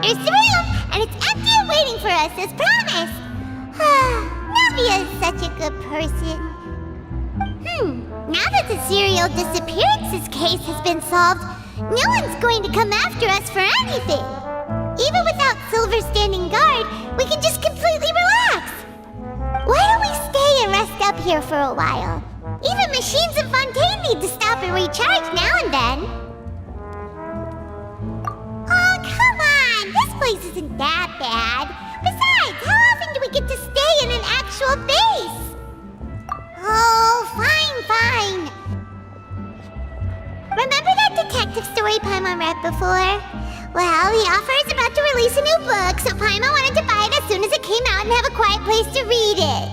Here's the room, and it's empty and waiting for us, as promised. Navia is such a good person. Now that the serial disappearances case has been solved, no one's going to come after us for anything. Even without Silver standing guard, we can just completely relax. Why don't we stay and rest up here for a while? Even machines in Fontaine need to stop and recharge now and then. Oh, come on! This place isn't that bad. Besides, how often do we get to stay in an actual base? Oh, fine. Remember that detective story Paimon read before? Well, the author is about to release a new book, so Paimon wanted to buy it as soon as it came out and have a quiet place to read it.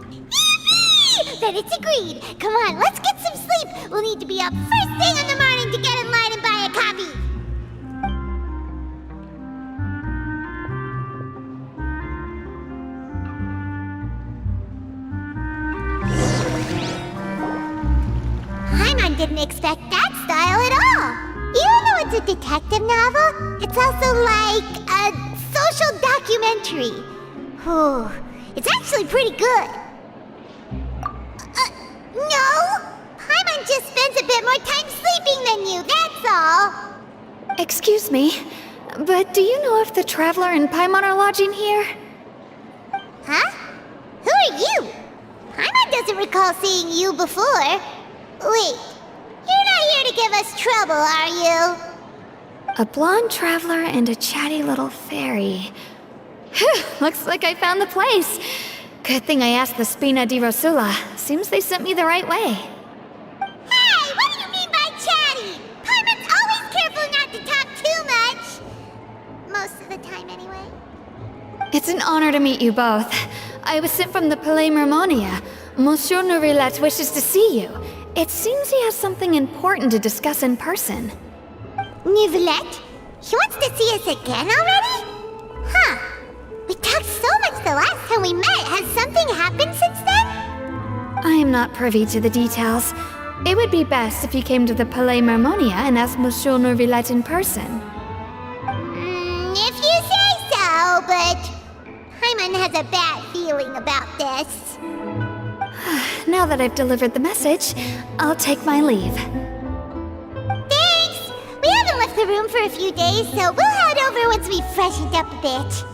Yippee! Then it's agreed. Come on, let's get some sleep. We'll need to be up first thing in the morning to get in line and buy a copy. Paimon didn't expect that style at all. Even though it's a detective novel, it's also like a social documentary. It's actually pretty good. No! Paimon just spends a bit more time sleeping than you, that's all. Excuse me, but do you know if the Traveler and Paimon are lodging here? Huh? Who are you? Paimon doesn't recall seeing you before. Wait, you're not here to give us trouble, are you? A blonde traveler and a chatty little fairy. Phew, looks like I found the place. Good thing I asked the Spina di Rosula. Seems they sent me the right way. Hey, what do you mean by chatty? Paimon's always careful not to talk too much. Most of the time, anyway. It's an honor to meet you both. I was sent from the Palais Mermonia. Monsieur Nourilette wishes to see you. It seems he has something important to discuss in person. Nourilette? He wants to see us again already? Huh. We talked so much the last time we met. Has something happened since then? I am not privy to the details. It would be best if you came to the Palais Mermonia and asked Monsieur Nourilette in person. If you say so, but Paimon has a bad feeling about this. Now that I've delivered the message, I'll take my leave. Thanks! We haven't left the room for a few days, so we'll head over once we've freshened up a bit.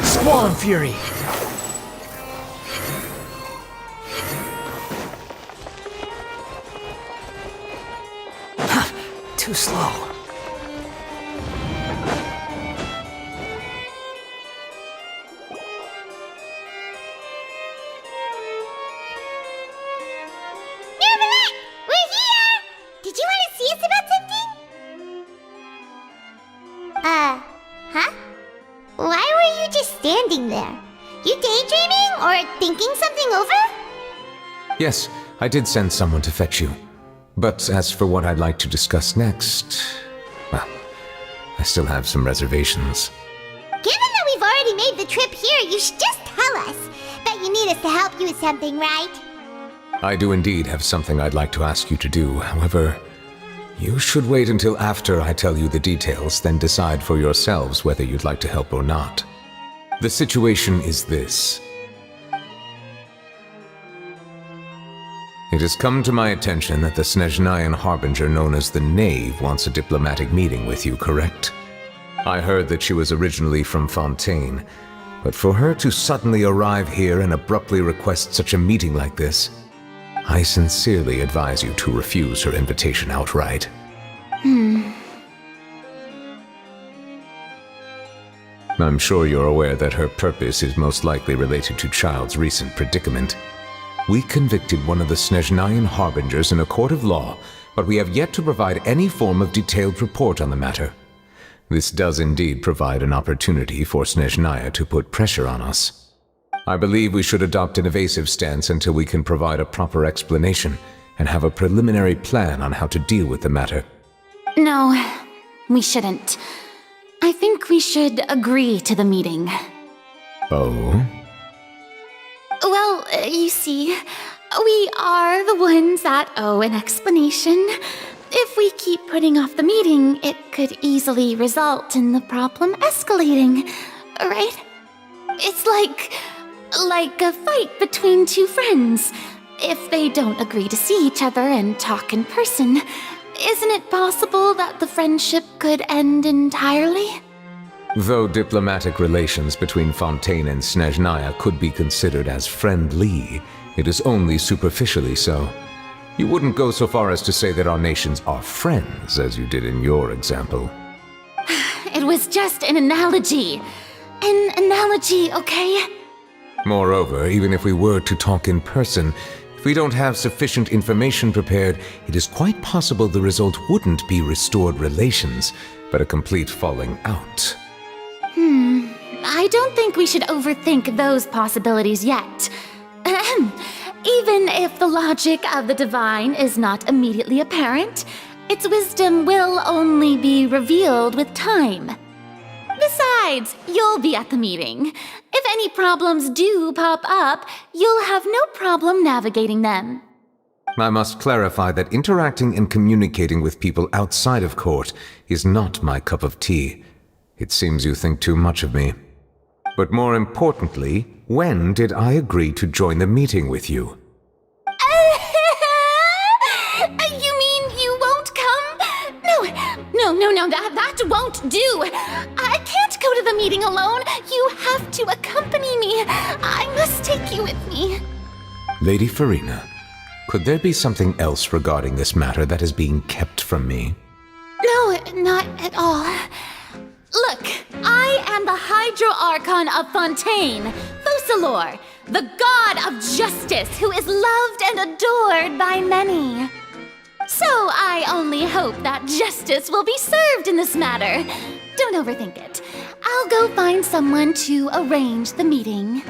Squall and Fury! Too slow. Nourilette! We're here! Did you want to see us about something? Huh? Why were you just standing there? You daydreaming or thinking something over? Yes, I did send someone to fetch you. But as for what I'd like to discuss next, well, I still have some reservations. Given that we've already made the trip here, you should just tell us. Bet you need us to help you with something, right? I do indeed have something I'd like to ask you to do. However, you should wait until after I tell you the details, then decide for yourselves whether you'd like to help or not. The situation is this. It has come to my attention that the Snezhnayan harbinger known as the Knave wants a diplomatic meeting with you, correct? I heard that she was originally from Fontaine, but for her to suddenly arrive here and abruptly request such a meeting like this, I sincerely advise you to refuse her invitation outright. I'm sure you're aware that her purpose is most likely related to Child's recent predicament. We convicted one of the Snezhnayan harbingers in a court of law, but we have yet to provide any form of detailed report on the matter. This does indeed provide an opportunity for Snezhnaya to put pressure on us. I believe we should adopt an evasive stance until we can provide a proper explanation, and have a preliminary plan on how to deal with the matter. No, we shouldn't. I think we should agree to the meeting. Oh? Well, you see, we are the ones that owe an explanation. If we keep putting off the meeting, it could easily result in the problem escalating, right? It's like a fight between two friends. If they don't agree to see each other and talk in person, isn't it possible that the friendship could end entirely? Though diplomatic relations between Fontaine and Snezhnaya could be considered as friendly, it is only superficially so. You wouldn't go so far as to say that our nations are friends, as you did in your example. It was just an analogy. An analogy, okay? Moreover, even if we were to talk in person, if we don't have sufficient information prepared, it is quite possible the result wouldn't be restored relations, but a complete falling out. I don't think we should overthink those possibilities yet. Even if the logic of the divine is not immediately apparent, its wisdom will only be revealed with time. Besides, you'll be at the meeting. If any problems do pop up, you'll have no problem navigating them. I must clarify that interacting and communicating with people outside of court is not my cup of tea. It seems you think too much of me. But more importantly, when did I agree to join the meeting with you? You mean you won't come? No, that won't do. I can't go to the meeting alone. You have to accompany me. I must take you with me. Lady Farina, could there be something else regarding this matter that is being kept from me? No, not at all. Look, I am the Hydro Archon of Fontaine, Focalor, the god of justice who is loved and adored by many. So I only hope that justice will be served in this matter. Don't overthink it. I'll go find someone to arrange the meeting.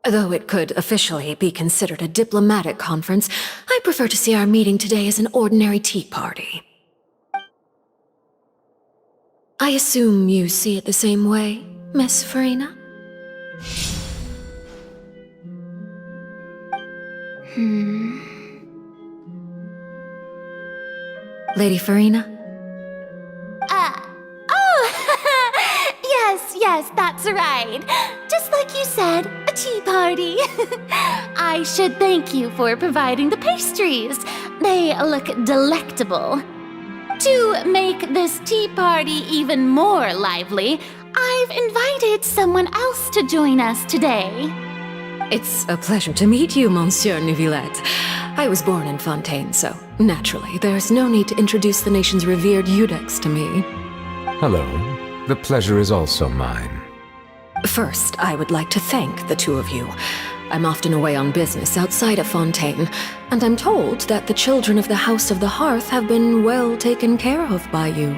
Though it could officially be considered a diplomatic conference, I prefer to see our meeting today as an ordinary tea party. I assume you see it the same way, Miss Farina? Lady Farina? Yes, that's right. Just like you said, a tea party. I should thank you for providing the pastries. They look delectable. To make this tea party even more lively, I've invited someone else to join us today. It's a pleasure to meet you, Monsieur Neuvillette. I was born in Fontaine, so naturally, there's no need to introduce the nation's revered Eudex to me. Hello. The pleasure is also mine. First, I would like to thank the two of you. I'm often away on business outside of Fontaine, and I'm told that the children of the House of the Hearth have been well taken care of by you.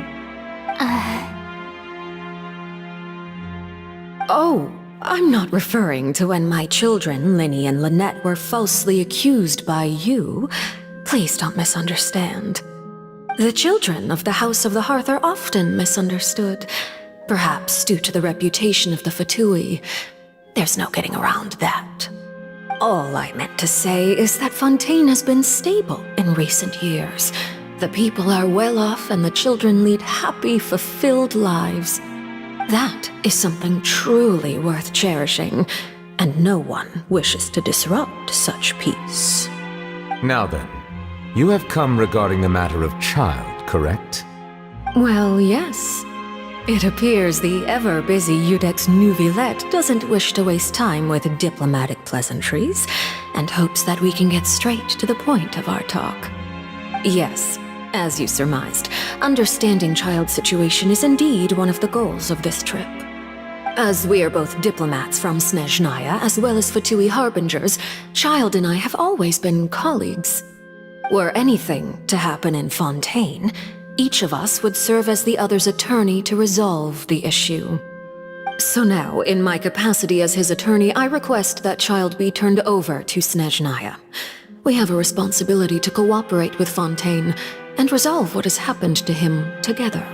Oh, I'm not referring to when my children, Linny and Lynette, were falsely accused by you. Please don't misunderstand. The children of the House of the Hearth are often misunderstood, perhaps due to the reputation of the Fatui. There's no getting around that. All I meant to say is that Fontaine has been stable in recent years. The people are well off and the children lead happy, fulfilled lives. That is something truly worth cherishing, and no one wishes to disrupt such peace. Now then, you have come regarding the matter of child, correct? Well, yes. It appears the ever-busy Eudex Neuvillette doesn't wish to waste time with diplomatic pleasantries, and hopes that we can get straight to the point of our talk. Yes, as you surmised, understanding child's situation is indeed one of the goals of this trip. As we are both diplomats from Snezhnaya as well as Fatui harbingers, Child and I have always been colleagues. Were anything to happen in Fontaine, each of us would serve as the other's attorney to resolve the issue. So now, in my capacity as his attorney, I request that child be turned over to Snezhnaya. We have a responsibility to cooperate with Fontaine and resolve what has happened to him together.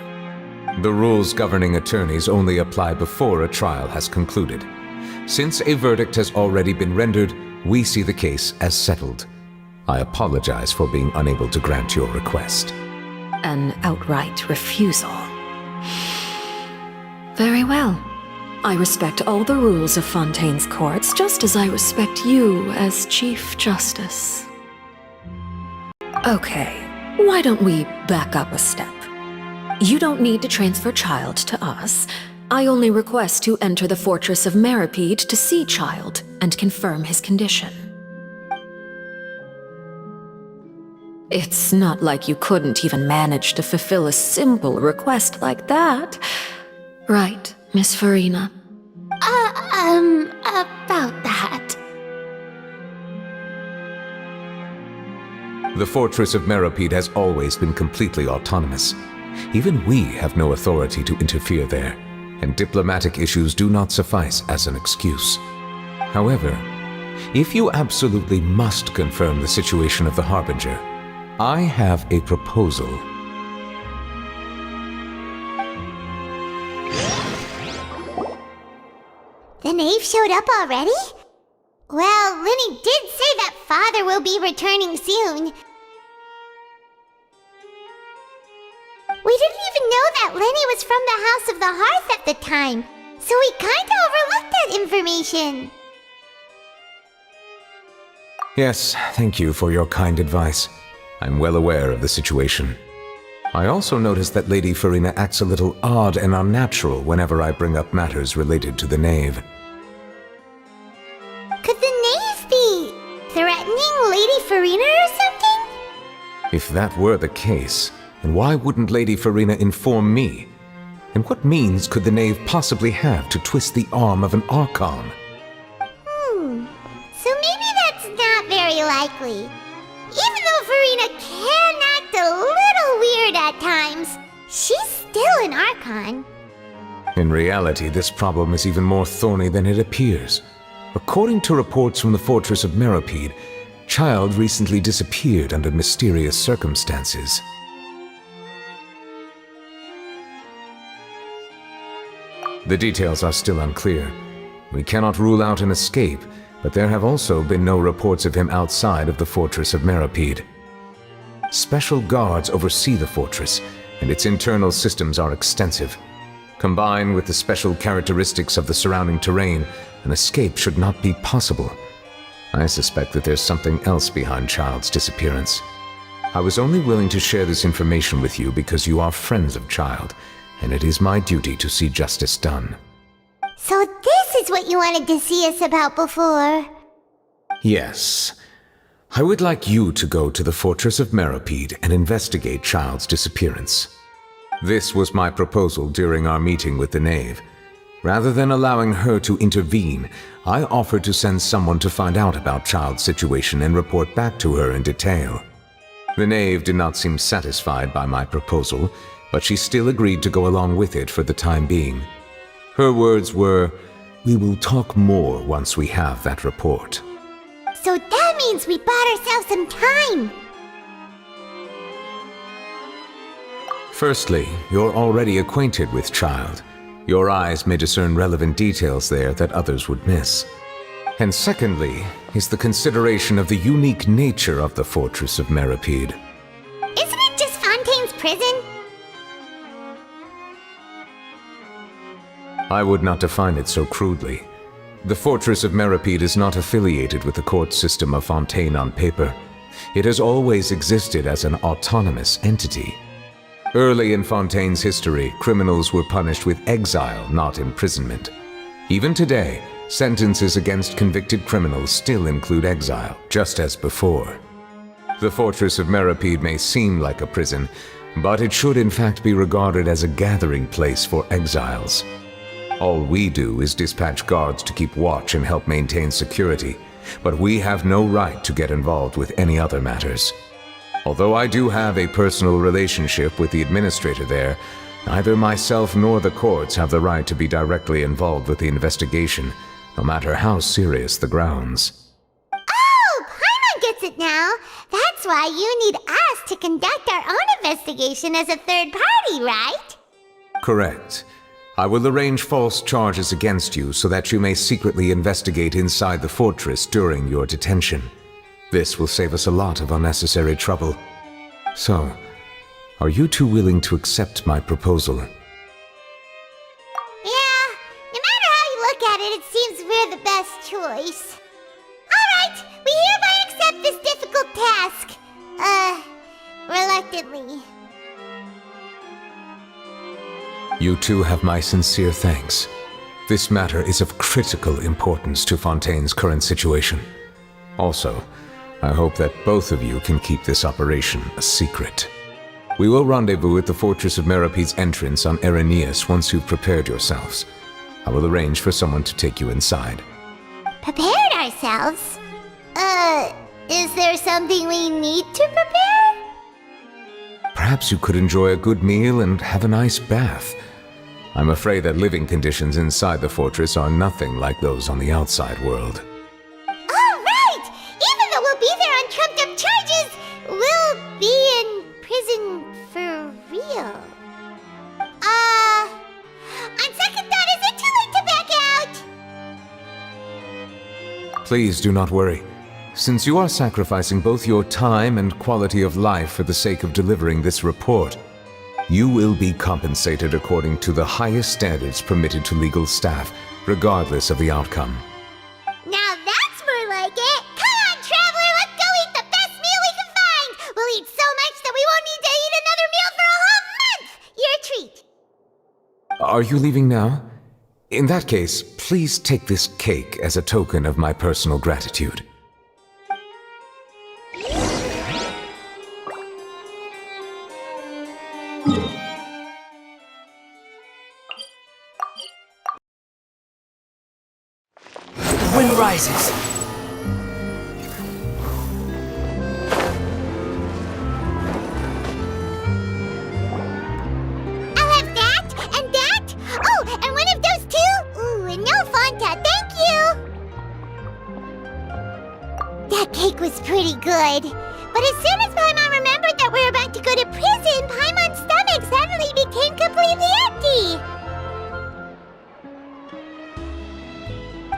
The rules governing attorneys only apply before a trial has concluded. Since a verdict has already been rendered, we see the case as settled. I apologize for being unable to grant your request. An outright refusal. Very well. I respect all the rules of Fontaine's courts, just as I respect you as Chief Justice. Okay, why don't we back up a step? You don't need to transfer Child to us. I only request to enter the Fortress of Meripede to see Child and confirm his condition. It's not like you couldn't even manage to fulfill a simple request like that. Right, Miss Farina? About that. The Fortress of Meripede has always been completely autonomous. Even we have no authority to interfere there, and diplomatic issues do not suffice as an excuse. However, if you absolutely must confirm the situation of the Harbinger, I have a proposal. The knave showed up already? Well, Linny did say that father will be returning soon. We didn't even know that Lenny was from the House of the Hearth at the time, so we kinda overlooked that information. Yes, thank you for your kind advice. I'm well aware of the situation. I also noticed that Lady Farina acts a little odd and unnatural whenever I bring up matters related to the knave. Could the knave be threatening Lady Farina or something? If that were the case, then why wouldn't Lady Farina inform me? And what means could the knave possibly have to twist the arm of an Archon? So maybe that's not very likely. Even though Farina can act a little weird at times, she's still an Archon. In reality, this problem is even more thorny than it appears. According to reports from the Fortress of Meripede, Child recently disappeared under mysterious circumstances. The details are still unclear. We cannot rule out an escape, but there have also been no reports of him outside of the Fortress of Meripede. Special guards oversee the fortress, and its internal systems are extensive. Combined with the special characteristics of the surrounding terrain, an escape should not be possible. I suspect that there's something else behind Child's disappearance. I was only willing to share this information with you because you are friends of Child, and it is my duty to see justice done. So this is what you wanted to see us about before. Yes. I would like you to go to the Fortress of Meripede and investigate Child's disappearance. This was my proposal during our meeting with the knave. Rather than allowing her to intervene, I offered to send someone to find out about Child's situation and report back to her in detail. The knave did not seem satisfied by my proposal, but she still agreed to go along with it for the time being. Her words were, "We will talk more once we have that report." So that means we bought ourselves some time. Firstly, you're already acquainted with Child. Your eyes may discern relevant details there that others would miss. And secondly, is the consideration of the unique nature of the Fortress of Meripede. Isn't it just Fontaine's prison? I would not define it so crudely. The Fortress of Meripede is not affiliated with the court system of Fontaine on paper. It has always existed as an autonomous entity. Early in Fontaine's history, criminals were punished with exile, not imprisonment. Even today, sentences against convicted criminals still include exile, just as before. The Fortress of Meripede may seem like a prison, but it should in fact be regarded as a gathering place for exiles. All we do is dispatch guards to keep watch and help maintain security, but we have no right to get involved with any other matters. Although I do have a personal relationship with the administrator there, neither myself nor the courts have the right to be directly involved with the investigation, no matter how serious the grounds. Oh, Paimon gets it now. That's why you need us to conduct our own investigation as a third party, right? Correct. I will arrange false charges against you so that you may secretly investigate inside the fortress during your detention. This will save us a lot of unnecessary trouble. So, are you two willing to accept my proposal? Yeah, no matter how you look at it, it seems we're the best choice. Alright, we hereby accept this difficult task. Reluctantly. You two have my sincere thanks. This matter is of critical importance to Fontaine's current situation. Also, I hope that both of you can keep this operation a secret. We will rendezvous at the Fortress of Meropede's entrance on Erinius once you've prepared yourselves. I will arrange for someone to take you inside. Prepared ourselves? Is there something we need to prepare? Perhaps you could enjoy a good meal and have a nice bath. I'm afraid that living conditions inside the fortress are nothing like those on the outside world. Oh, right! Even though we'll be there on trumped-up charges, we'll be in prison for real. On second thought, is it too late to back out? Please do not worry. Since you are sacrificing both your time and quality of life for the sake of delivering this report, you will be compensated according to the highest standards permitted to legal staff, regardless of the outcome. Now that's more like it! Come on, traveler, let's go eat the best meal we can find! We'll eat so much that we won't need to eat another meal for a whole month! You're a treat! Are you leaving now? In that case, please take this cake as a token of my personal gratitude. The wind rises. I'll have that, and that! Oh, and one of those too! Ooh, and no Fanta, thank you! That cake was pretty good. But as soon as Paimon remembered that we were about to go to prison, Paimon's stomach suddenly became completely empty!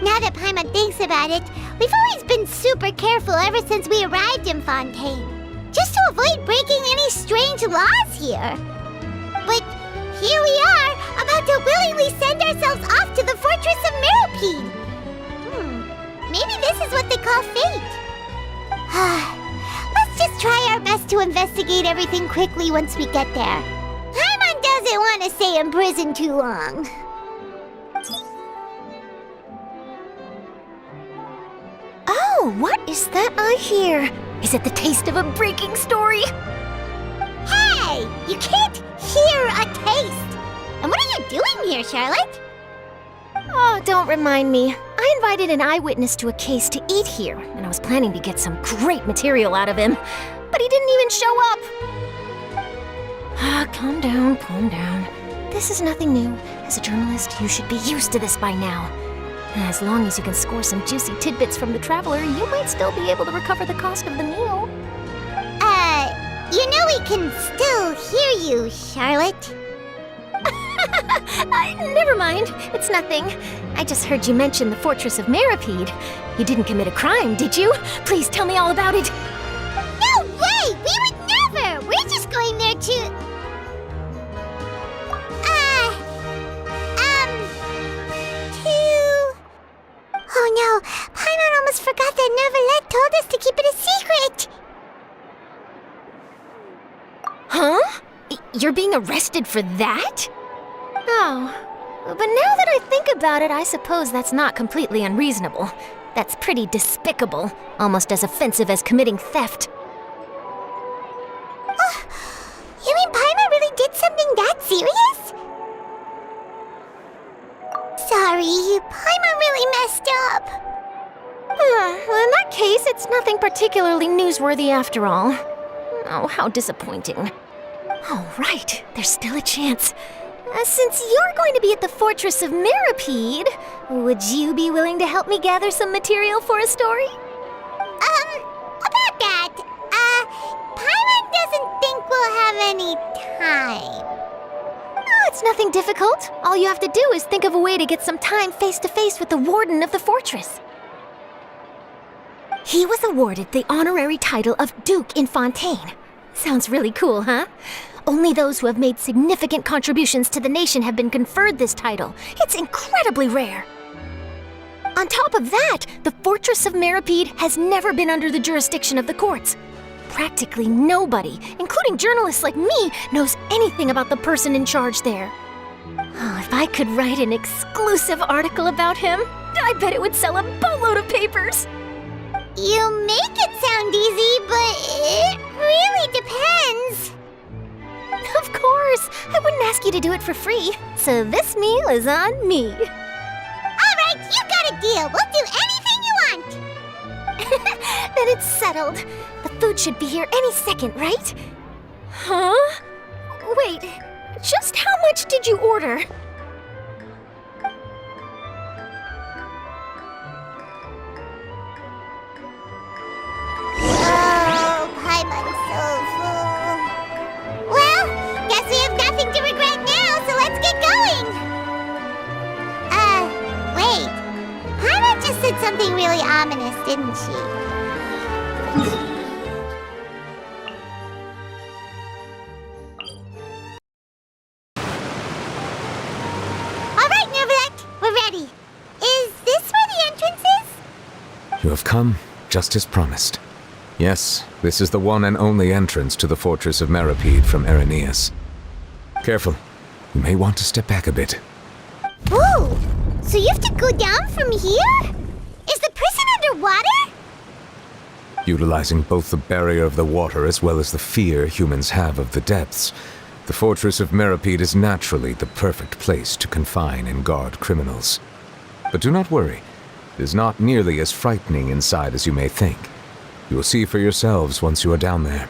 Now that Paimon thinks about it, we've always been super careful ever since we arrived in Fontaine. Just to avoid breaking any strange laws here. But here we are, about to willingly send ourselves off to the Fortress of Meropede. Maybe this is what they call fate. Let's just try our best to investigate everything quickly once we get there. Paimon doesn't want to stay in prison too long. Oh, what is that I hear? Is it the taste of a breaking story? Hey! You can't hear a taste! And what are you doing here, Charlotte? Oh, don't remind me. I invited an eyewitness to a case to eat here, and I was planning to get some great material out of him. But he didn't even show up! Calm down, calm down. This is nothing new. As a journalist, you should be used to this by now. As long as you can score some juicy tidbits from the traveler, you might still be able to recover the cost of the meal. You know we can still hear you, Charlotte. Never mind. It's nothing. I just heard you mention the Fortress of Meropede. You didn't commit a crime, did you? Please tell me all about it. No way! We would never! We're just going there to... Oh no, Paimon almost forgot that Neverlet told us to keep it a secret! Huh? You're being arrested for that? Oh, but now that I think about it, I suppose that's not completely unreasonable. That's pretty despicable, almost as offensive as committing theft. You mean Paimon really did something that serious? Sorry, Paimon really messed up. Well, in that case, it's nothing particularly newsworthy after all. Oh, how disappointing. Oh, right. There's still a chance. Since you're going to be at the Fortress of Mirapede, would you be willing to help me gather some material for a story? About that, Paimon doesn't think we'll have any time. Oh, it's nothing difficult. All you have to do is think of a way to get some time face-to-face with the Warden of the Fortress. He was awarded the honorary title of Duke in Fontaine. Sounds really cool, huh? Only those who have made significant contributions to the nation have been conferred this title. It's incredibly rare. On top of that, the Fortress of Mirapede has never been under the jurisdiction of the courts. Practically nobody, including journalists like me, knows anything about the person in charge there. Oh, if I could write an exclusive article about him, I bet it would sell a boatload of papers. You make it sound easy, but it really depends. Of course, I wouldn't ask you to do it for free, so this meal is on me. All right, you got a deal. We'll do anything you want. Then it's settled. The food should be here any second, right? Huh? Wait, just how much did you order? Oh, Paimon's so full. Well, guess we have nothing to regret now, so let's get going. Wait. Paimon just said something really ominous, didn't she? All right, Nervalek, we're ready. Is this where the entrance is? You have come, just as promised. Yes, this is the one and only entrance to the Fortress of Mirapede from Irenaeus. Careful. You may want to step back a bit. Whoa! So you have to go down from here? Is the prison underwater? Utilizing both the barrier of the water as well as the fear humans have of the depths, the Fortress of Mirapede is naturally the perfect place to confine and guard criminals. But do not worry. It is not nearly as frightening inside as you may think. You will see for yourselves once you are down there.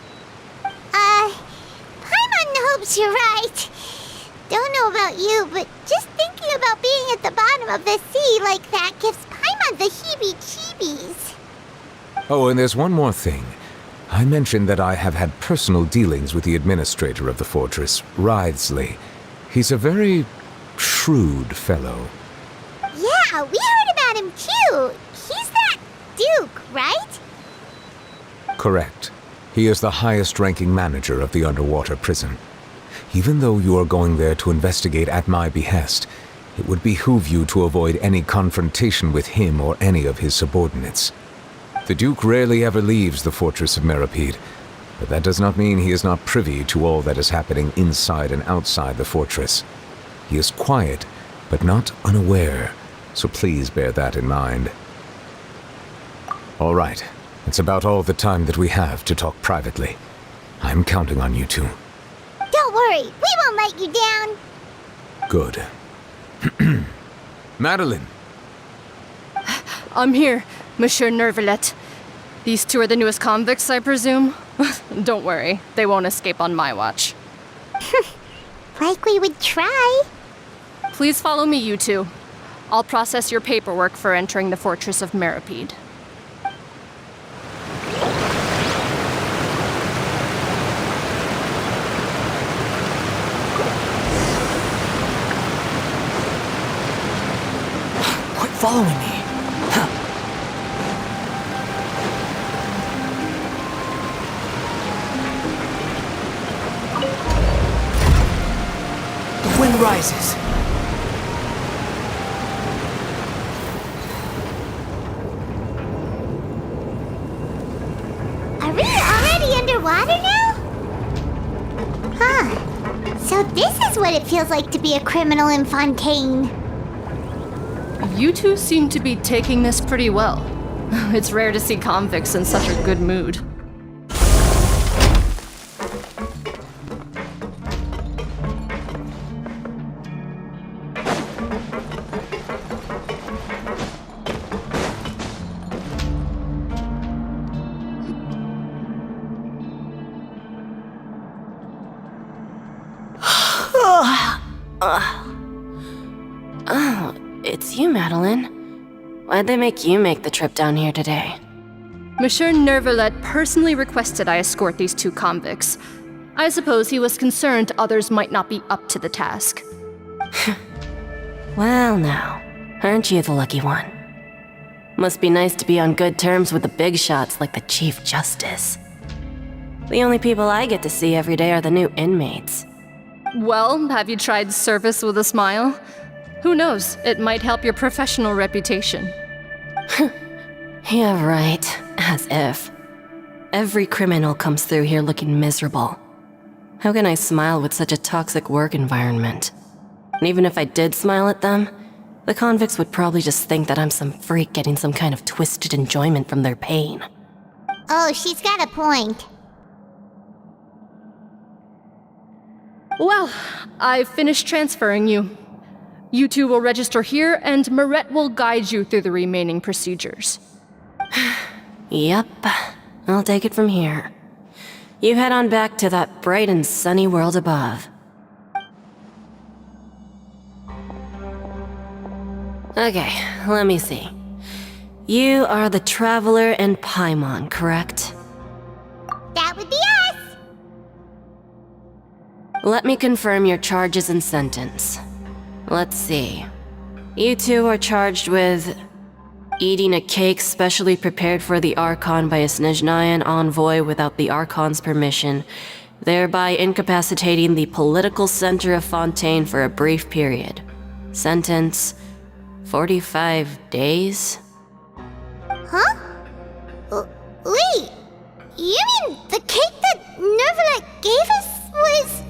Paimon hopes you're right. Don't know about you, but just thinking about being at the bottom of the sea like that gives Paimon the heebie-jeebies. Oh, and there's one more thing. I mentioned that I have had personal dealings with the administrator of the fortress, Writhsley. He's a very shrewd fellow. Yeah, we heard about him too. He's that Duke, right? Correct. He is the highest-ranking manager of the underwater prison. Even though you are going there to investigate at my behest, it would behoove you to avoid any confrontation with him or any of his subordinates. The Duke rarely ever leaves the Fortress of Mirapede, but that does not mean he is not privy to all that is happening inside and outside the fortress. He is quiet, but not unaware, so please bear that in mind. All right, it's about all the time that we have to talk privately. I'm counting on you two. Don't worry, we won't let you down. Good. Madeline! I'm here, Monsieur Nervalet. These two are the newest convicts, I presume? Don't worry, they won't escape on my watch. Like we would try. Please follow me, you two. I'll process your paperwork for entering the Fortress of Mirapede. Quit following me. The wind rises. Are we already underwater now? Huh. So this is what it feels like to be a criminal in Fontaine. You two seem to be taking this pretty well. It's rare to see convicts in such a good mood. Oh, it's you, Madeline. Why'd they make you make the trip down here today? Monsieur Nervalet personally requested I escort these two convicts. I suppose he was concerned others might not be up to the task. Well now, aren't you the lucky one? Must be nice to be on good terms with the big shots like the Chief Justice. The only people I get to see every day are the new inmates. Well, have you tried service with a smile? Who knows, it might help your professional reputation. Yeah, right. As if. Every criminal comes through here looking miserable. How can I smile with such a toxic work environment? And even if I did smile at them, the convicts would probably just think that I'm some freak getting some kind of twisted enjoyment from their pain. Oh, she's got a point. Well, I've finished transferring you. You two will register here, and Marette will guide you through the remaining procedures. Yep, I'll take it from here. You head on back to that bright and sunny world above. Okay, let me see. You are the Traveler and Paimon, correct? That would be us! Let me confirm your charges and sentence. Let's see. You two are charged with eating a cake specially prepared for the Archon by a Snezhnayan envoy without the Archon's permission, thereby incapacitating the political center of Fontaine for a brief period. Sentence: 45 days? Huh? Wait, you mean the cake that Nervalet gave us was...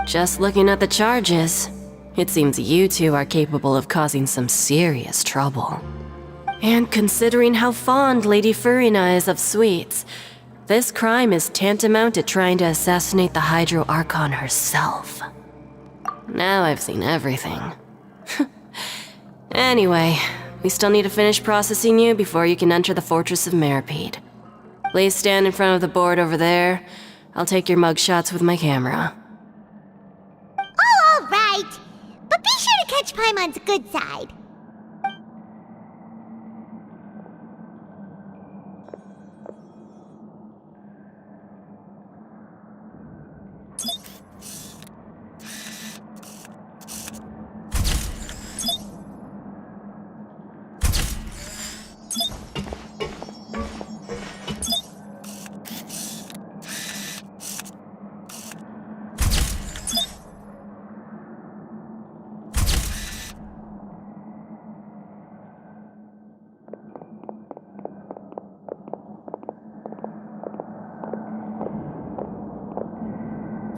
Just looking at the charges, it seems you two are capable of causing some serious trouble. And considering how fond Lady Furina is of sweets, this crime is tantamount to trying to assassinate the Hydro Archon herself. Now I've seen everything. Anyway, we still need to finish processing you before you can enter the Fortress of Meripede. Please stand in front of the board over there. I'll take your mugshots with my camera. Oh, all right. But be sure to catch Paimon's good side.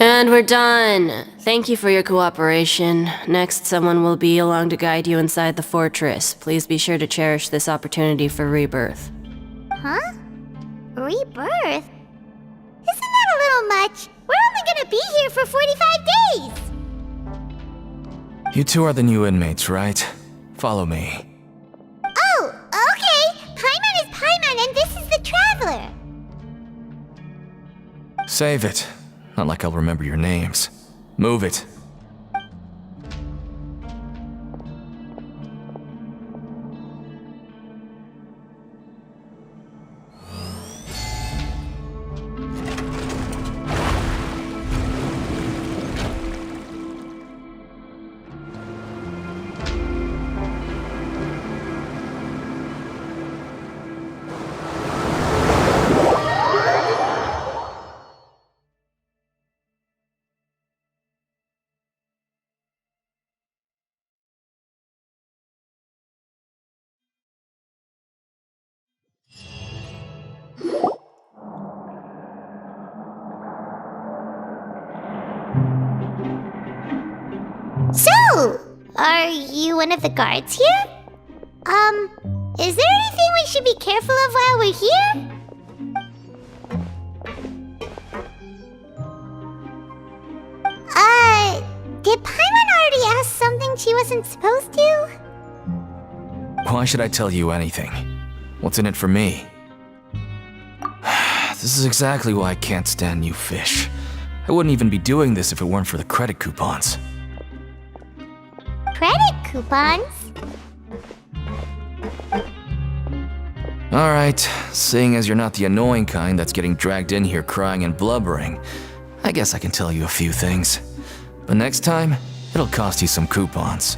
And we're done. Thank you for your cooperation. Next, someone will be along to guide you inside the fortress. Please be sure to cherish this opportunity for rebirth. Huh? Rebirth? Isn't that a little much? We're only gonna be here for 45 days! You two are the new inmates, right? Follow me. Oh, okay! Paimon is Paimon and this is the Traveler! Save it. Not like I'll remember your names. Move it. So, are you one of the guards here? Is there anything we should be careful of while we're here? Did Paimon already ask something she wasn't supposed to? Why should I tell you anything? What's in it for me? This is exactly why I can't stand you fish. I wouldn't even be doing this if it weren't for the credit coupons. credit coupons. Alright, seeing as you're not the annoying kind that's getting dragged in here crying and blubbering, I guess I can tell you a few things. But next time, it'll cost you some coupons.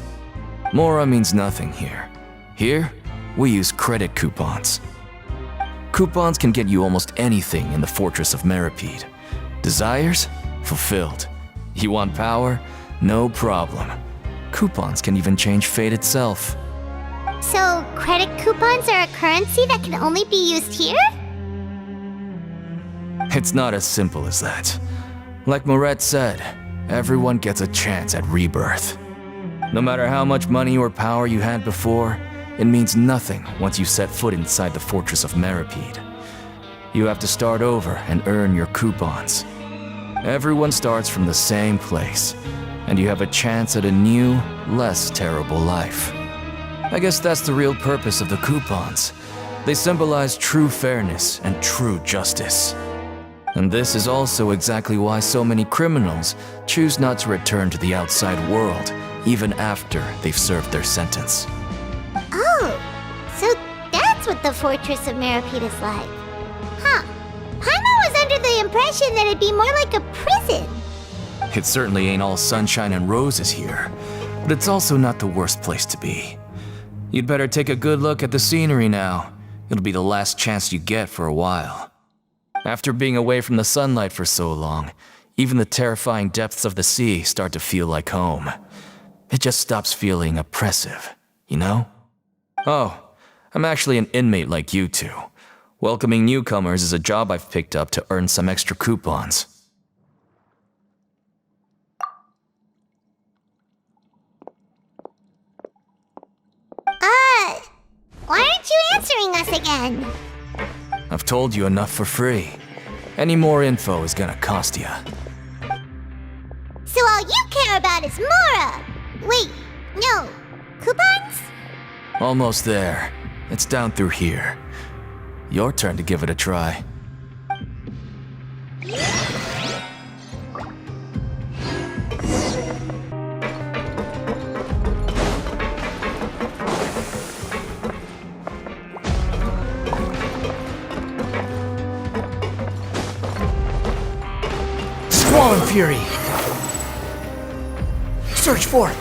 Mora means nothing here. Here, we use credit coupons. Coupons can get you almost anything in the Fortress of Meripede. Desires? Fulfilled. You want power? No problem. Coupons can even change fate itself. So, credit coupons are a currency that can only be used here? It's not as simple as that. Like Moret said, everyone gets a chance at rebirth. No matter how much money or power you had before, it means nothing once you set foot inside the Fortress of Meripede. You have to start over and earn your coupons. Everyone starts from the same place, and you have a chance at a new, less terrible life. I guess that's the real purpose of the coupons. They symbolize true fairness and true justice. And this is also exactly why so many criminals choose not to return to the outside world, even after they've served their sentence. Oh, so that's what the Fortress of Meripede is like. Huh. Paimon was under the impression that it'd be more like a prison. It certainly ain't all sunshine and roses here, but it's also not the worst place to be. You'd better take a good look at the scenery now. It'll be the last chance you get for a while. After being away from the sunlight for so long, even the terrifying depths of the sea start to feel like home. It just stops feeling oppressive, you know? Oh, I'm actually an inmate like you two. Welcoming newcomers is a job I've picked up to earn some extra coupons. Why aren't you answering us again? I've told you enough for free. Any more info is gonna cost you. So all you care about is Mora! Wait, no. Coupons? Almost there. It's down through here. Your turn to give it a try. Squall and Fury! Search forth!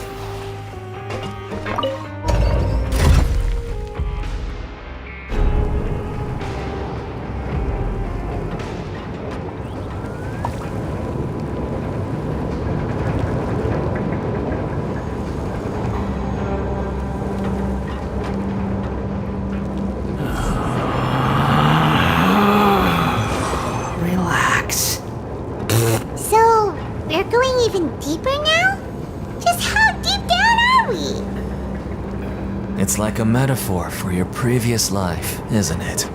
Relax. So, we're going even deeper now? Just how deep down are we? It's like a metaphor for your previous life, isn't it?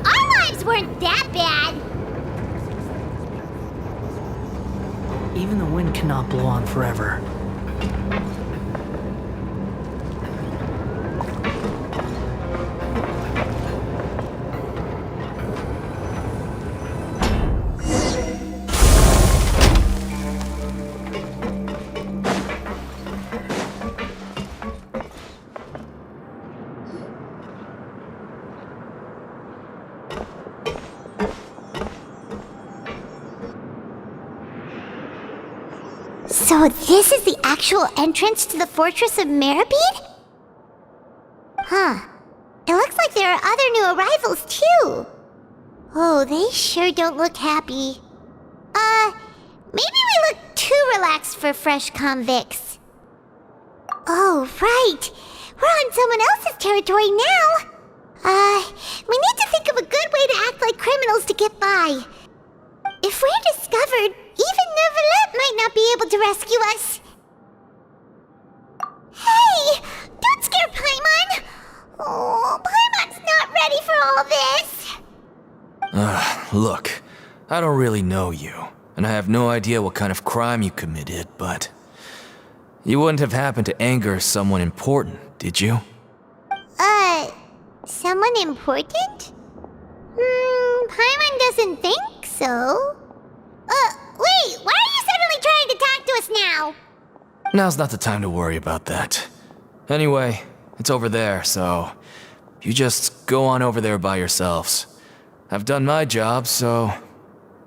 Our lives weren't that bad. Even the wind cannot blow on forever. So this is the actual entrance to the Fortress of Meripede? Huh. It looks like there are other new arrivals too. Oh, they sure don't look happy. Maybe we look too relaxed for fresh convicts. Oh, right. We're on someone else's territory now. We need to think of a good way to act like criminals to get by. If we're discovered, even Neuvillette might not be able to rescue us. Hey! Don't scare Paimon! Oh, Paimon's not ready for all this! Look, I don't really know you, and I have no idea what kind of crime you committed, but... You wouldn't have happened to anger someone important, did you? Someone important? Paimon doesn't think so. Wait, why are you suddenly trying to talk to us now? Now's not the time to worry about that. Anyway, it's over there, so you just go on over there by yourselves. I've done my job, so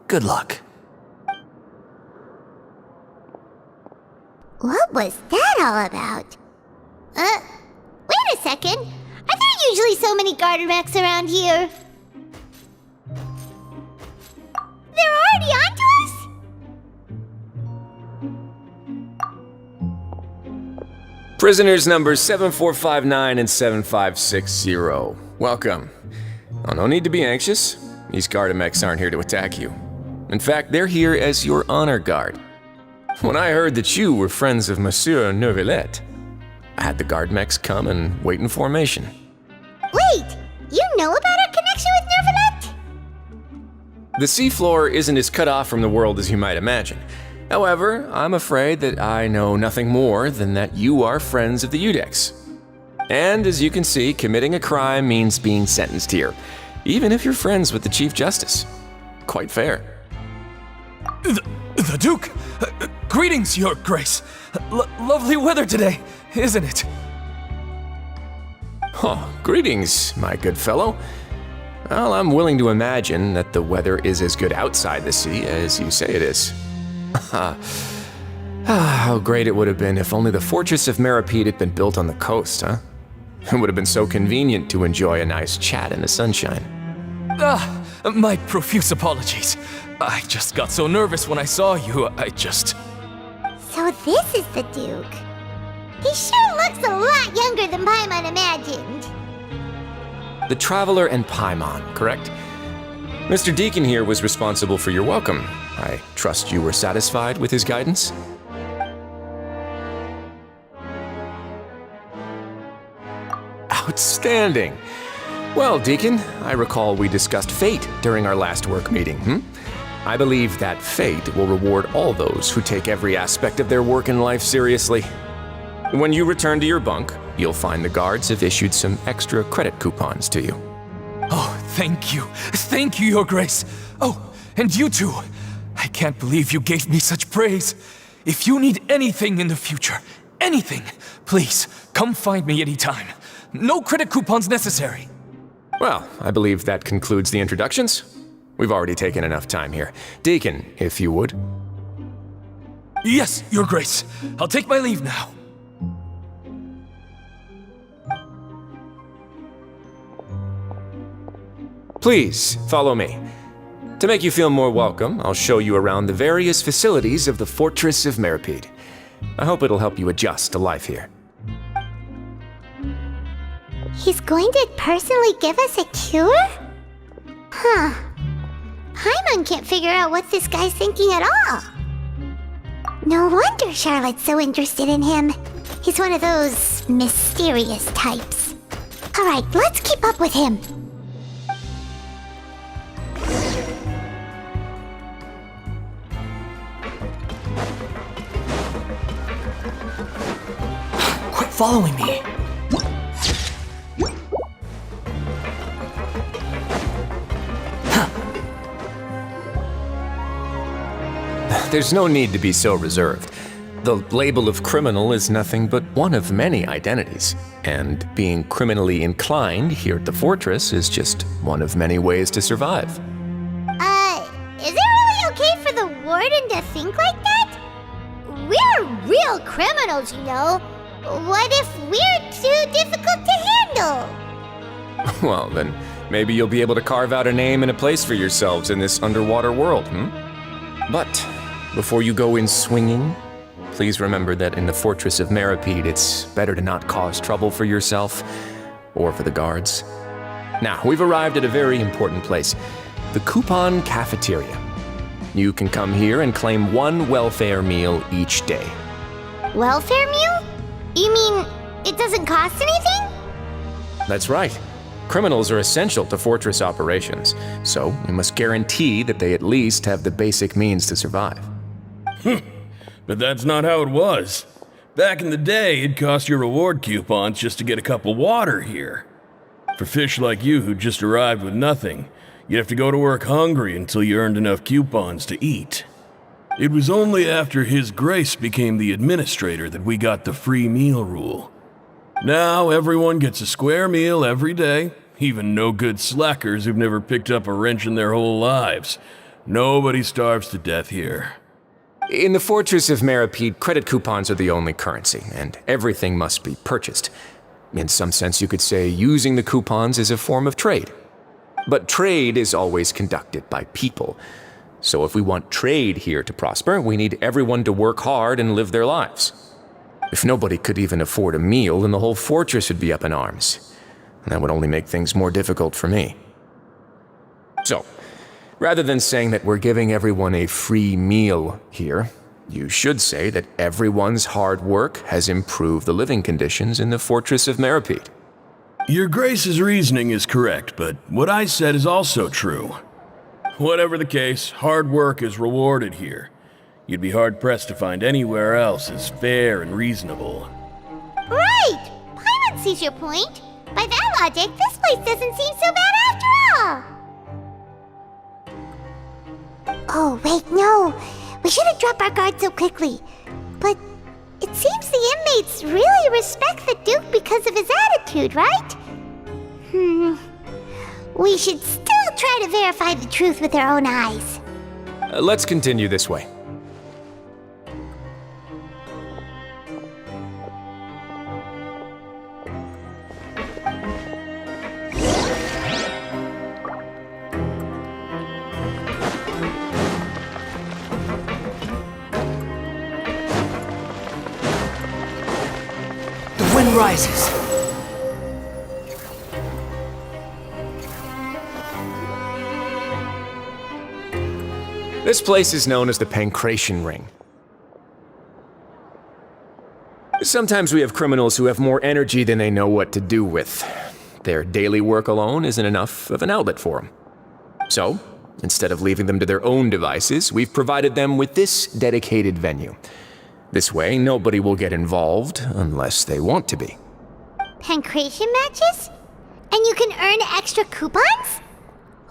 good luck. What was that all about? Wait a second. Are there usually so many garter mechs around here? They're already onto us? Prisoners numbers 7459 and 7560. Welcome. Oh, no need to be anxious. These Gardamex aren't here to attack you. In fact, they're here as your honor guard. When I heard that you were friends of Monsieur Neuvillette, I had the Gardamex come and wait in formation. Wait, you know about our connection with Neuvillette? The seafloor isn't as cut off from the world as you might imagine. However, I'm afraid that I know nothing more than that you are friends of the Udex. And as you can see, committing a crime means being sentenced here, even if you're friends with the Chief Justice. Quite fair. The Duke! Greetings, Your Grace! Lovely weather today, isn't it? Oh, greetings, my good fellow. Well, I'm willing to imagine that the weather is as good outside the sea as you say it is. How great it would have been if only the Fortress of Meripede had been built on the coast, huh? It would have been so convenient to enjoy a nice chat in the sunshine. My profuse apologies. I just got so nervous when I saw you, So this is the Duke. He sure looks a lot younger than Paimon imagined. The Traveler and Paimon, correct? Mr. Deacon here was responsible for your welcome. I trust you were satisfied with his guidance? Outstanding! Well, Deacon, I recall we discussed fate during our last work meeting, I believe that fate will reward all those who take every aspect of their work in life seriously. When you return to your bunk, you'll find the guards have issued some extra credit coupons to you. Oh, thank you. Thank you, Your Grace. Oh, and you too. I can't believe you gave me such praise. If you need anything in the future, anything, please, come find me anytime. No credit coupons necessary. Well, I believe that concludes the introductions. We've already taken enough time here. Deacon, if you would. Yes, Your Grace. I'll take my leave now. Please, follow me. To make you feel more welcome, I'll show you around the various facilities of the Fortress of Meripede. I hope it'll help you adjust to life here. He's going to personally give us a cure? Huh. Paimon can't figure out what this guy's thinking at all. No wonder Charlotte's so interested in him. He's one of those mysterious types. Alright, let's keep up with him. Quit following me. There's no need to be so reserved. The label of criminal is nothing but one of many identities, and being criminally inclined here at the fortress is just one of many ways to survive. Is it really okay for the warden to think like that? We're real criminals, you know. What if we're too difficult to handle? Well, then maybe you'll be able to carve out a name and a place for yourselves in this underwater world, But before you go in swinging, please remember that in the Fortress of Meripede, it's better to not cause trouble for yourself or for the guards. Now, we've arrived at a very important place, the Coupon Cafeteria. You can come here and claim one welfare meal each day. Welfare meal? You mean it doesn't cost anything? That's right. Criminals are essential to Fortress operations, so we must guarantee that they at least have the basic means to survive. But that's not how it was. Back in the day, it cost you reward coupons just to get a cup of water here. For fish like you who just arrived with nothing, you'd have to go to work hungry until you earned enough coupons to eat. It was only after His Grace became the administrator that we got the free meal rule. Now everyone gets a square meal every day, even no good slackers who've never picked up a wrench in their whole lives. Nobody starves to death here. In the Fortress of Meripede, credit coupons are the only currency, and everything must be purchased. In some sense, you could say using the coupons is a form of trade. But trade is always conducted by people. So if we want trade here to prosper, we need everyone to work hard and live their lives. If nobody could even afford a meal, then the whole fortress would be up in arms. And that would only make things more difficult for me. So, rather than saying that we're giving everyone a free meal here, you should say that everyone's hard work has improved the living conditions in the Fortress of Meripede. Your Grace's reasoning is correct, but what I said is also true. Whatever the case, hard work is rewarded here. You'd be hard-pressed to find anywhere else as fair and reasonable. Right! Paimon sees your point. By that logic, this place doesn't seem so bad after all. Oh, wait, no. We shouldn't drop our guard so quickly. But it seems the inmates really respect the Duke because of his attitude, right? We should still try to verify the truth with our own eyes. Let's continue this way. The wind rises. This place is known as the Pancration Ring. Sometimes we have criminals who have more energy than they know what to do with. Their daily work alone isn't enough of an outlet for them. So, instead of leaving them to their own devices, we've provided them with this dedicated venue. This way, nobody will get involved unless they want to be. Pancration matches? And you can earn extra coupons?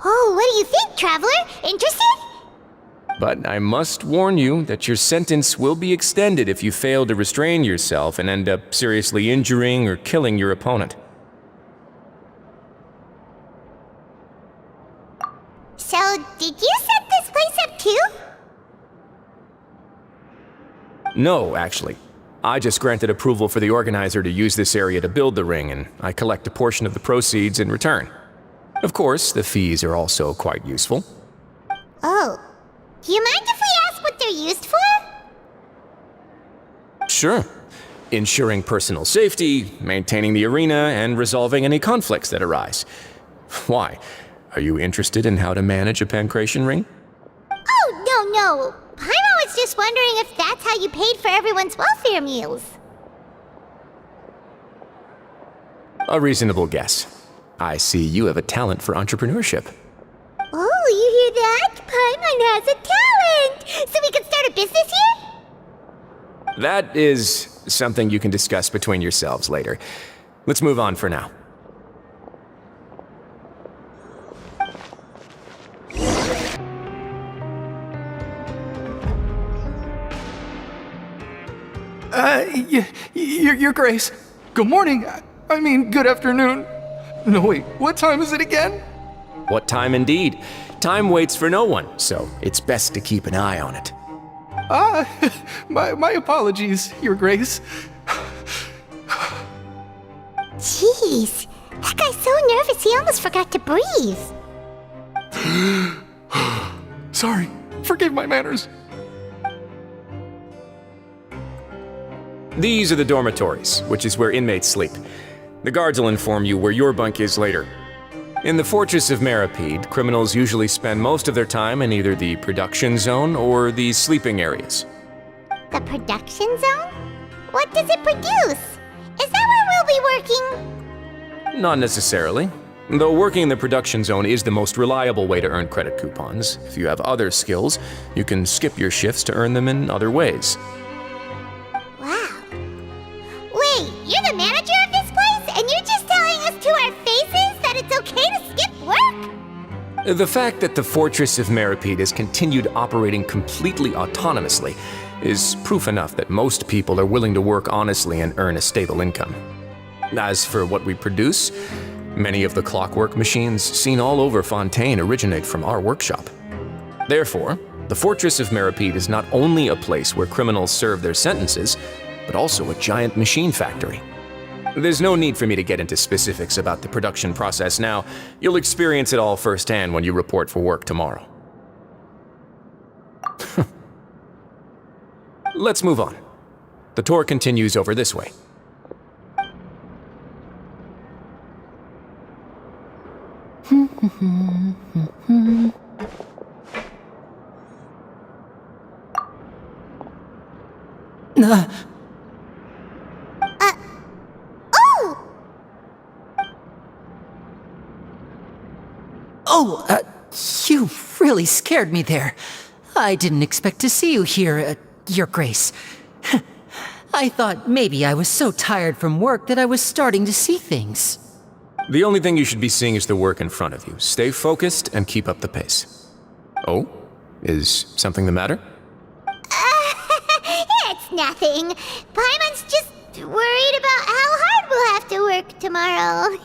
Oh, what do you think, Traveler? Interested? But I must warn you that your sentence will be extended if you fail to restrain yourself and end up seriously injuring or killing your opponent. So, did you set this place up too? No, actually. I just granted approval for the organizer to use this area to build the ring, and I collect a portion of the proceeds in return. Of course, the fees are also quite useful. Oh. Do you mind if we ask what they're used for? Sure. Ensuring personal safety, maintaining the arena, and resolving any conflicts that arise. Why? Are you interested in how to manage a pancration ring? Oh, no. Paimon was just wondering if that's how you paid for everyone's welfare meals. A reasonable guess. I see you have a talent for entrepreneurship. Oh, you hear that? Paimon has a talent! So we can start a business here? That is something you can discuss between yourselves later. Let's move on for now. Your Grace. Good morning. I mean, good afternoon. No, wait, what time is it again? What time indeed? Time waits for no one, so it's best to keep an eye on it. My apologies, Your Grace. Jeez, that guy's so nervous he almost forgot to breathe. Sorry, forgive my manners. These are the dormitories, which is where inmates sleep. The guards will inform you where your bunk is later. In the Fortress of Meripede, criminals usually spend most of their time in either the production zone or the sleeping areas. The production zone? What does it produce? Is that where we'll be working? Not necessarily. Though working in the production zone is the most reliable way to earn credit coupons, if you have other skills, you can skip your shifts to earn them in other ways. Wow. Wait, you're the manager of this place, and you're just telling us to our faces that it's okay to skip work? The fact that the Fortress of Meripede has continued operating completely autonomously is proof enough that most people are willing to work honestly and earn a stable income. As for what we produce, many of the clockwork machines seen all over Fontaine originate from our workshop. Therefore, the Fortress of Meripede is not only a place where criminals serve their sentences, but also a giant machine factory. There's no need for me to get into specifics about the production process now. You'll experience it all firsthand when you report for work tomorrow. Let's move on. The tour continues over this way. You really scared me there. I didn't expect to see you here, Your Grace. I thought maybe I was so tired from work that I was starting to see things. The only thing you should be seeing is the work in front of you. Stay focused and keep up the pace. Oh? Is something the matter? It's nothing. Paimon's just worried about how hard we'll have to work tomorrow.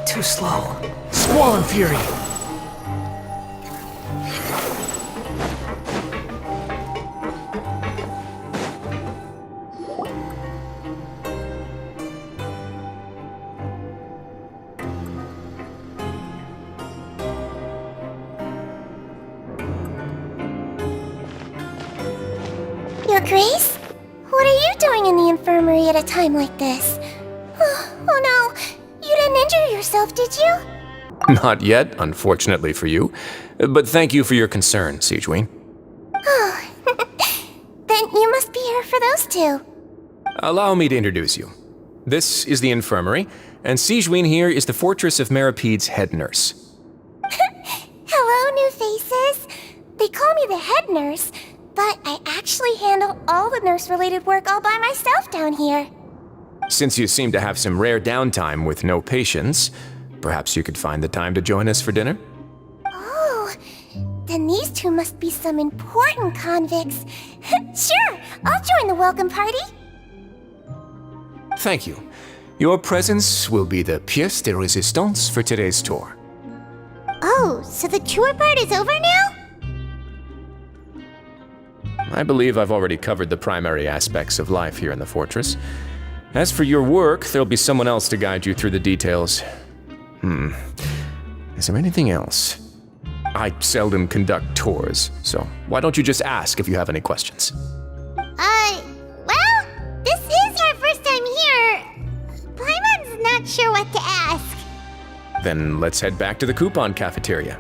Too slow. Squall and Fury! Your Grace? What are you doing in the infirmary at a time like this? Oh no, you didn't injure yourself, did you? Not yet, unfortunately for you. But thank you for your concern, Sigewin. Oh, then you must be here for those two. Allow me to introduce you. This is the infirmary, and Sigewin here is the Fortress of Meripede's head nurse. Hello, new faces. They call me the head nurse, but I actually handle all the nurse-related work all by myself down here. Since you seem to have some rare downtime with no patients, perhaps you could find the time to join us for dinner? Oh, then these two must be some important convicts. Sure, I'll join the welcome party. Thank you. Your presence will be the pièce de résistance for today's tour. Oh, so the tour part is over now? I believe I've already covered the primary aspects of life here in the fortress. As for your work, there'll be someone else to guide you through the details. Is there anything else? I seldom conduct tours, so why don't you just ask if you have any questions? Well, this is our first time here. Paimon's not sure what to ask. Then let's head back to the coupon cafeteria.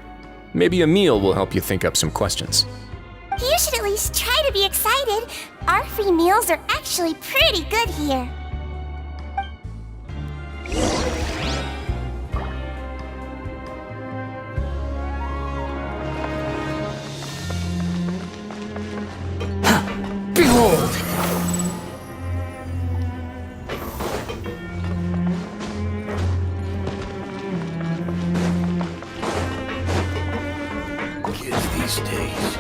Maybe a meal will help you think up some questions. You should at least try to be excited. Our free meals are actually pretty good here. Behold! Kids these days.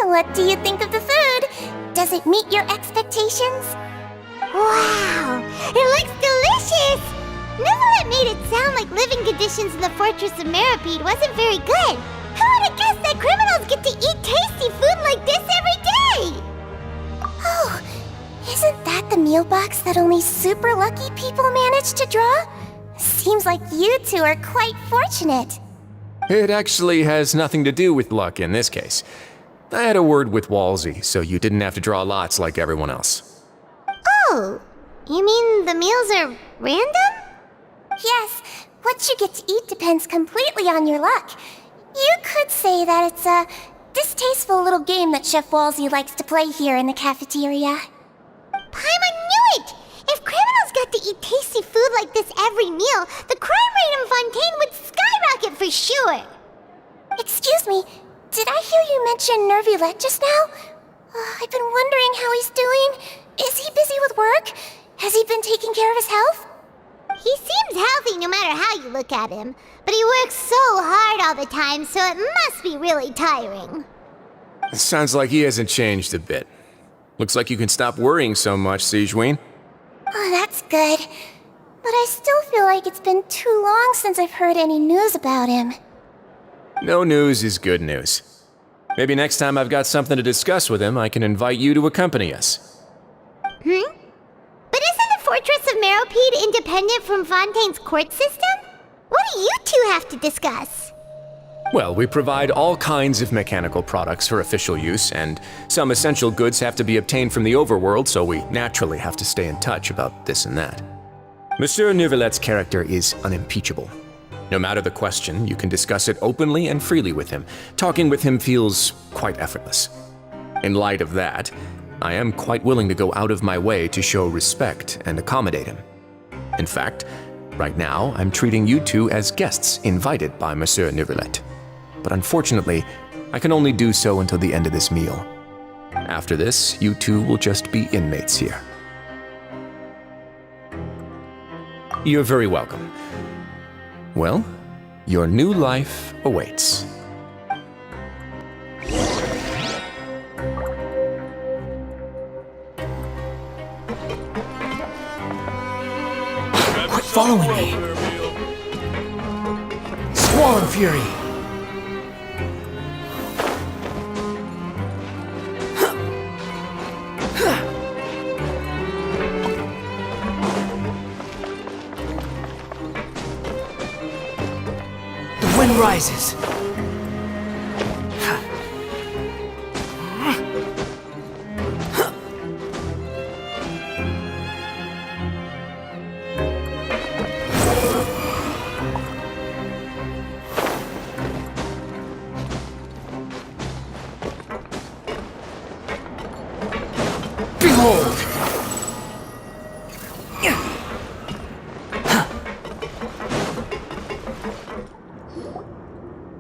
What do you think of the food? Does it meet your expectations? Wow, it looks delicious! Neverlet made it sound like living conditions in the Fortress of Meripede wasn't very good. Who would have guessed that criminals get to eat tasty food like this every day? Oh, isn't that the meal box that only super lucky people manage to draw? Seems like you two are quite fortunate. It actually has nothing to do with luck in this case. I had a word with Walsey, so you didn't have to draw lots like everyone else. Oh, you mean the meals are random? Yes, what you get to eat depends completely on your luck. You could say that it's a distasteful little game that Chef Walsey likes to play here in the cafeteria. Paimon knew it! If criminals got to eat tasty food like this every meal, the crime rate in Fontaine would skyrocket for sure! Excuse me, did I hear you mention Nervulette just now? I've been wondering how he's doing. Is he busy with work? Has he been taking care of his health? He seems healthy no matter how you look at him, but he works so hard all the time, so it must be really tiring. Sounds like he hasn't changed a bit. Looks like you can stop worrying so much, Sigewinne. Oh, that's good. But I still feel like it's been too long since I've heard any news about him. No news is good news. Maybe next time I've got something to discuss with him, I can invite you to accompany us. But isn't the Fortress of Meropide independent from Fontaine's court system? What do you two have to discuss? Well, we provide all kinds of mechanical products for official use, and some essential goods have to be obtained from the overworld, so we naturally have to stay in touch about this and that. Monsieur Neuvillette's character is unimpeachable. No matter the question, you can discuss it openly and freely with him. Talking with him feels quite effortless. In light of that, I am quite willing to go out of my way to show respect and accommodate him. In fact, right now, I'm treating you two as guests invited by Monsieur Neuvillette. But unfortunately, I can only do so until the end of this meal. After this, you two will just be inmates here. You're very welcome. Well, your new life awaits. Quit following me! Squall and Fury! The wind rises. Behold!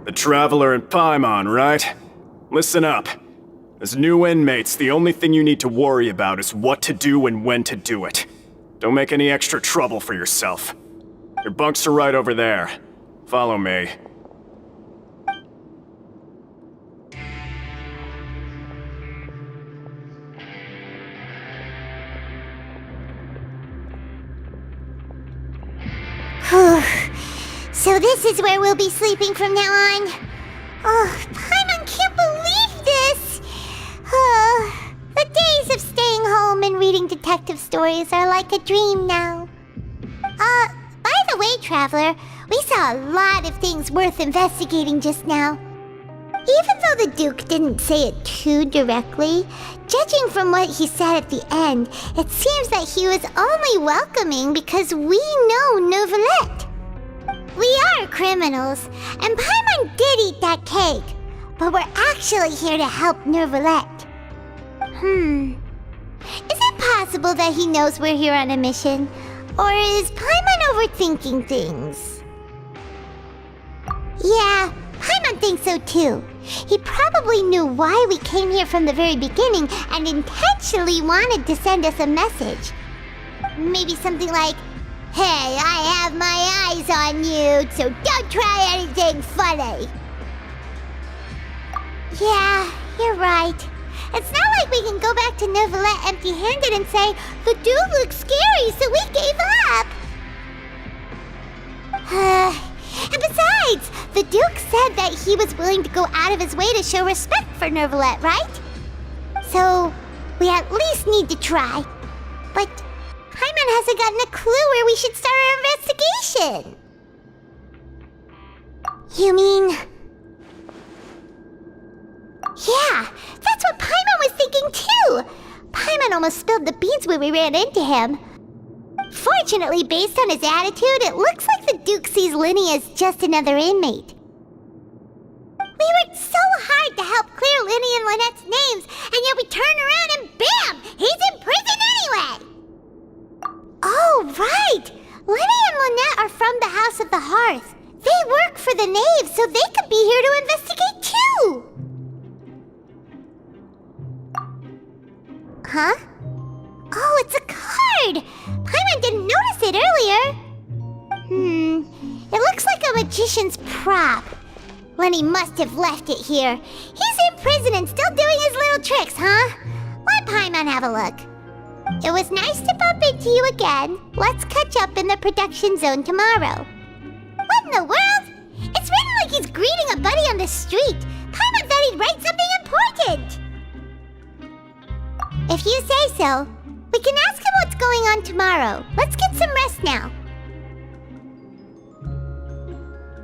The Traveler and Paimon, right? Listen up. As new inmates, the only thing you need to worry about is what to do and when to do it. Don't make any extra trouble for yourself. Your bunks are right over there. Follow me. So this is where we'll be sleeping from now on. Oh, Paimon can't believe this! The days of staying home and reading detective stories are like a dream now. By the way, Traveler, we saw a lot of things worth investigating just now. Even though the Duke didn't say it too directly, judging from what he said at the end, it seems that he was only welcoming because we know Neuvillette. We are criminals, and Paimon did eat that cake, but we're actually here to help Neuvillette. Is it possible that he knows we're here on a mission? Or is Paimon overthinking things? Yeah, Paimon thinks so too. He probably knew why we came here from the very beginning and intentionally wanted to send us a message. Maybe something like, "Hey, I have my eyes on you, so don't try anything funny." Yeah, you're right. It's not like we can go back to Neuvillette empty-handed and say, "The dude looks scary, so we gave up." And besides, the Duke said that he was willing to go out of his way to show respect for Neuvillette, right? So, we at least need to try. But Paimon hasn't gotten a clue where we should start our investigation. You mean... Yeah, that's what Paimon was thinking too! Paimon almost spilled the beans when we ran into him. Fortunately, based on his attitude, it looks like the Duke sees Linny as just another inmate. We worked so hard to help clear right! Lenny and Lynette are from the House of the Hearth. They work for the Knave, so they could be here to investigate too! Huh? Oh, it's a card! Paimon didn't notice it earlier. It looks like a magician's prop. Lenny must have left it here. He's in prison and still doing his little tricks, huh? Let Paimon have a look. It was nice to bump into you again. Let's catch up in the production zone tomorrow. What in the world? It's written like he's greeting a buddy on the street. Paimon thought he'd write something important. If you say so, we can ask him what's going on tomorrow. Let's get some rest now.